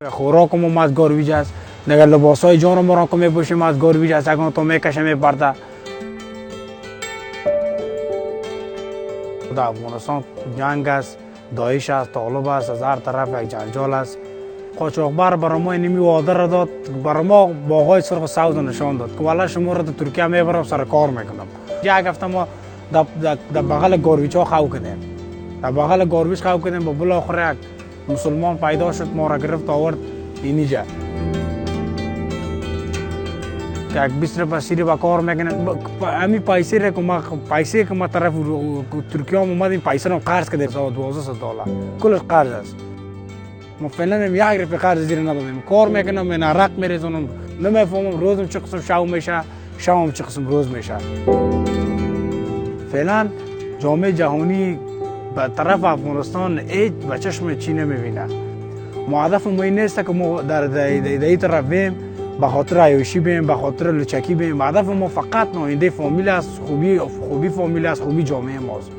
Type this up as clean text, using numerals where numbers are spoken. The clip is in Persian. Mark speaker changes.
Speaker 1: خوراک ما از گارویج است. نگر لباس های جان ما را که میپوشیم از گارویج است. اگر تو میکشه میپرده. در افغانستان جنگ است، داعش است، طالب است، از هر طرف یک جنجال است. قاچاقبر برای ما اینمی وعده را داد، برای ما باغ‌های سرخ سبز نشان داد که والا شما را تو ترکیه میبرم سر کار میکنم. یک هفته ما در بغل گارویج ها خواه کردیم. در بغل گارویج خواه کردیم و بالاخره یک مسلمان پیدا شد، ما را گرفت آورد اینجا. که یک 20 روپیه سیری با کار میکنن. امی پیسه که ما طرف ترکیه هم اومدیم پیسه رو قرض کردیم $1200 کلش قرض است. ما فعلا یک روپیه قرض زیر ندادیم. کار میکنم من عرق میریزونم نمیفهمم روزم چه قسم شب میشه شبم چه قسم روز میشه. فعلا جامعه جهانی به طرف افغانستان هیچ به چشم چی نمیبینه. ما هدف ما این نیست که ما در این طرف بیم به خاطر عیاشی بیم، به خاطر لچکی بیم. هدف ما فقط آینده فامیل است، خوبی فامیل است، خوبی جامعه ماست.